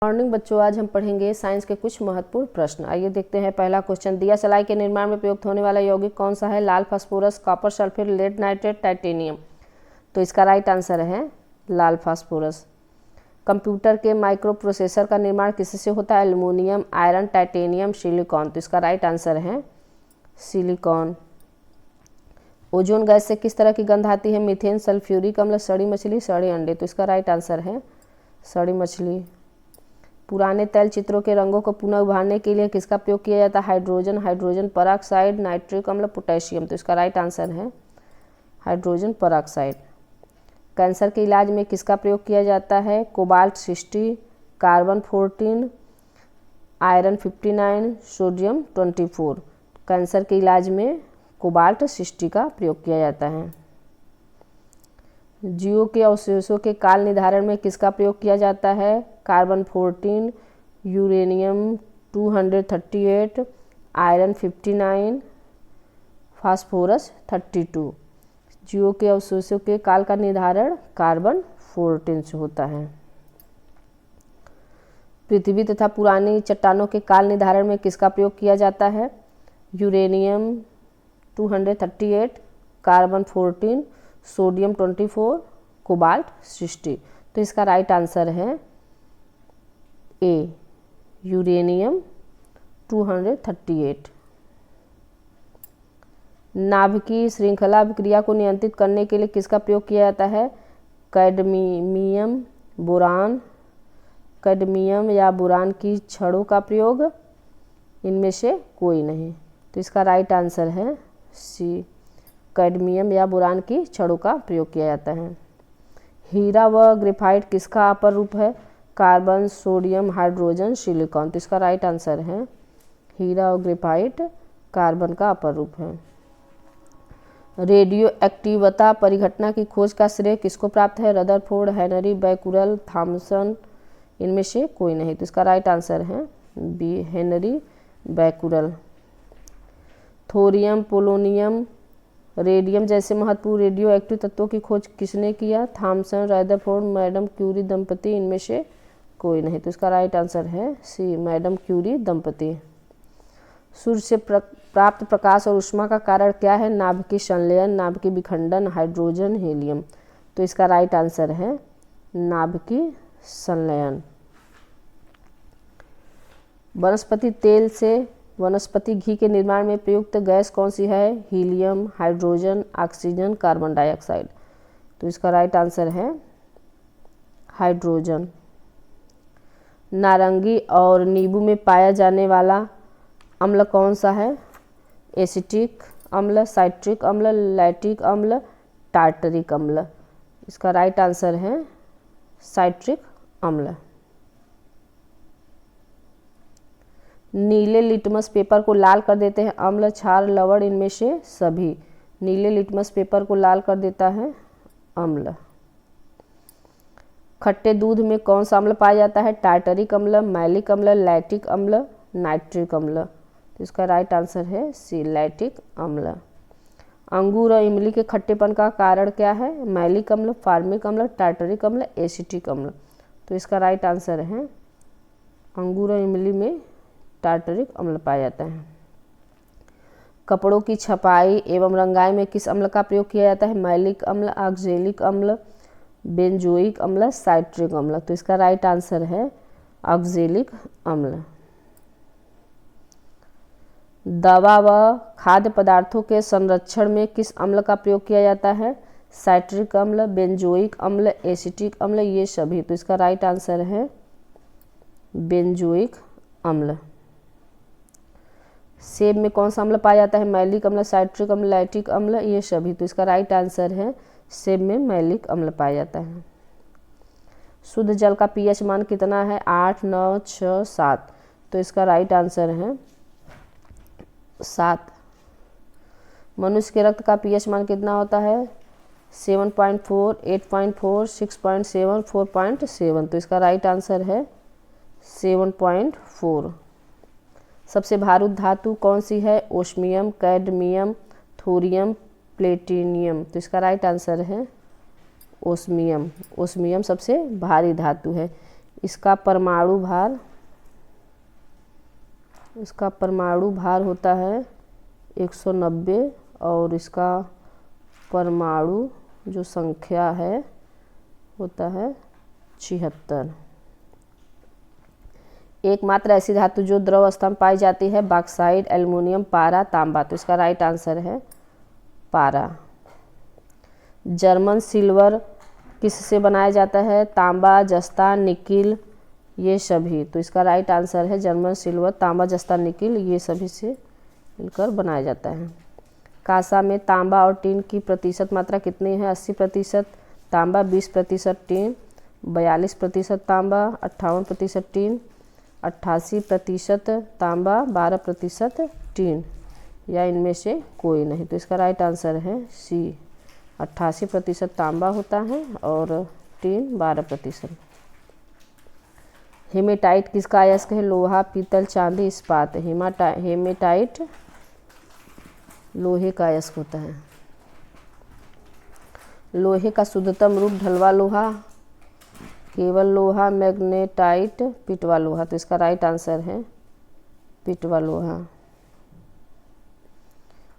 Morning बच्चों, आज हम पढ़ेंगे साइंस के कुछ महत्वपूर्ण प्रश्न। आइए देखते हैं। पहला क्वेश्चन, दिया सलाई के निर्माण में प्रयुक्त होने वाला यौगिक कौन सा है? लाल phosphorus, copper sulphate, lead nitrate, titanium. तो इसका राइट आंसर है लाल फास्फोरस। कंप्यूटर के माइक्रो प्रोसेसर का निर्माण किससे होता है? Aluminium, iron, titanium, silicon. तो इसका राइट आंसर है सिलिकॉन। ओजोन गैस से किस तरह की गंध आती है? मीथेन, सल्फ्यूरिक अम्ल, सड़ी मछली, सड़े अंडे। तो इसका राइट आंसर है सड़ी मछली। पुराने तैल चित्रों के रंगों को पुनः उभारने के लिए किसका प्रयोग किया जाता है? हाइड्रोजन, हाइड्रोजन परऑक्साइड, नाइट्रिक अम्ल, पोटेशियम। तो इसका राइट आंसर है हाइड्रोजन परऑक्साइड। कैंसर के इलाज में किसका प्रयोग किया जाता है? Cobalt 60, carbon 14, iron 59, sodium 24। Cancer के इलाज में कोबाल्ट 60 का प्रयोग किया जाता है। जीवों के अवशेषों के काल निर्धारण में किसका प्रयोग किया जाता है? Carbon 14, uranium 238, iron 59, phosphorus 32। जीवों के अवशेषों के काल का निर्धारण कार्बन 14 से होता है। पृथ्वी तथा पुरानी चट्टानों के काल निर्धारण में किसका प्रयोग किया जाता है? Uranium 238, carbon 14, sodium 24, cobalt 60। तो इसका राइट आंसर है ए, यूरेनियम 238। नाभिकीय श्रृंखला अभिक्रिया को नियंत्रित करने के लिए किसका प्रयोग किया जाता है? कैडमियम, बोरान, कैडमियम या बोरान की छड़ों का प्रयोग। इनमें से कोई नहीं। तो इसका राइट आंसर है सी, कैडमियम या बोरान की छड़ों का प्रयोग किया जाता है। हीरा व ग्रेफाइट किसका अपर रूप है? Carbon, sodium, hydrogen, silicon. तो इसका राइट आंसर है हीरा और ग्रेफाइट कार्बन का अपर रूप है। रेडियो एक्टिवता परिघटना की खोज का श्रेय किसको प्राप्त है? Rutherford, Henry Becquerel, Thomson. इनमें से कोई नहीं। तो इसका राइट आंसर है B, Henry Becquerel. Thorium, polonium, radium जैसे महत्वपूर्ण रेडियो एक्टिव तत्वों की खोज किसने किया? थॉमसन, रदरफोर्ड, मैडम क्यूरी दंपति। इनमें से कोई नहीं। तो इसका राइट आंसर है सी, मैडम क्यूरी दंपति। सूर्य से प्राप्त प्रकाश और ऊष्मा का कारण क्या है? नाभिकीय संलयन, नाभिकीय विखंडन, हाइड्रोजन, हीलियम। तो इसका राइट आंसर है नाभिकीय संलयन। वनस्पति तेल से वनस्पति घी के निर्माण में प्रयुक्त गैस कौन सी है? Helium, hydrogen, oxygen, carbon dioxide. तो इसका राइट आंसर है हाइड्रोजन। नारंगी और नींबू में पाया जाने वाला अम्ल कौन सा है? एसिटिक अम्ल, साइट्रिक अम्ल, लैक्टिक अम्ल, टार्टरिक अम्ल। इसका राइट आंसर है साइट्रिक अम्ल। नीले लिटमस पेपर को लाल कर देते हैं अम्ल, क्षार, लवण। इनमें से सभी। नीले लिटमस पेपर को लाल कर देता है अम्ल। खट्टे दूध में कौन सा अम्ल पाया जाता है? टार्टरिक अम्ल, मैलिक अम्ल, लैक्टिक अम्ल, नाइट्रिक अम्ल। तो इसका राइट आंसर है सी, लैक्टिक अम्ल। अंगूर और इमली के खट्टेपन का कारण क्या है? मैलिक अम्ल, फार्मिक अम्ल, टार्टरिक अम्ल, एसिटिक अम्ल। तो इसका राइट आंसर है अंगूर और इमली में टार्टरिक अम्ल पाया जाता है। कपड़ों की छपाई एवं रंगाई में किस अम्ल का प्रयोग किया जाता है? मैलिक अम्ल, ऑक्जेलिक अम्ल, बेंजोइक अम्ल, साइट्रिक अम्ल। तो इसका राइट आंसर है ऑक्जेलिक अम्ल। दवा व खाद्य पदार्थों के संरक्षण में किस अम्ल का प्रयोग किया जाता है? साइट्रिक अम्ल, बेंजोइक अम्ल, एसिटिक अम्ल, ये सभी। तो इसका राइट आंसर है बेंजोइक अम्ल। सेब में कौन सा अम्ल पाया जाता है? मैलिक अम्ल, साइट्रिक अम्ल, लैक्टिक अम्ल, ये सभी। तो इसका राइट आंसर है सेब में मैलिक अम्ल पाया जाता है। शुद्ध जल का पीएच मान कितना है? 8, 9, 6, 7। तो इसका राइट आंसर है 7। मनुष्य के रक्त का पीएच मान कितना होता है? 7.4, 8.4, 6.7, 4.7। तो इसका राइट आंसर है 7.4। सबसे भारुद धातु कौन सी है? Osmium, cadmium, thorium, platinum. तो इसका राइट आंसर है ओस्मियम। ओस्मियम सबसे भारी धातु है। इसका परमाणु भार होता है 190 और इसका परमाणु जो संख्या है होता है 76। एकमात्र ऐसी धातु जो द्रव अवस्था में पाई जाती है बॉक्साइट, एल्युमिनियम, पारा, तांबा। तो इसका राइट आंसर है पारा। जर्मन सिल्वर किससे बनाया जाता है? तांबा, जस्ता, निकिल, ये सभी। तो इसका राइट आंसर है जर्मन सिल्वर, तांबा, जस्ता, निकिल, ये सभी से मिलकर बनाया जाता है। कांसा में तांबा और टीन की प्रतिशत मात्रा कितनी है? 80% तांबा, 20% टीन, 42% तांबा, 58% टीन, 88% तांबा, 12% टीन, या इनमें से कोई नहीं। तो इसका राइट आंसर है सी, 88% तांबा होता है और टीन 12%। हेमेटाइट किसका अयस्क है? लोहा, पीतल, चांदी, इस्पात। हेमेटाइट लोहे का अयस्क होता है। लोहे का शुद्धतम रूप ढलवा लोहा, केवल लोहा, मैग्नेटाइट, पिटवा लोहा। तो इसका राइट आंसर है पिटवा लोहा।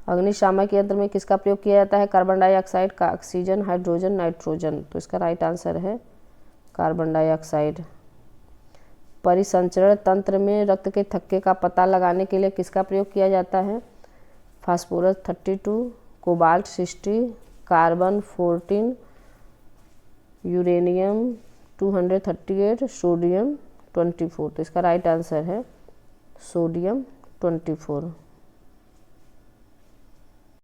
अग्निशामक यंत्र में किसका प्रयोग किया जाता है? कार्बन डाइऑक्साइड का, ऑक्सीजन, हाइड्रोजन, नाइट्रोजन। तो इसका राइट आंसर है कार्बन डाइऑक्साइड। परिसंचरण तंत्र में रक्त के थक्के का पता लगाने के लिए किसका प्रयोग किया जाता है? Phosphorus 32, cobalt 60, carbon 14, uranium 238, sodium 24। तो इसका राइट आंसर है सोडियम 24।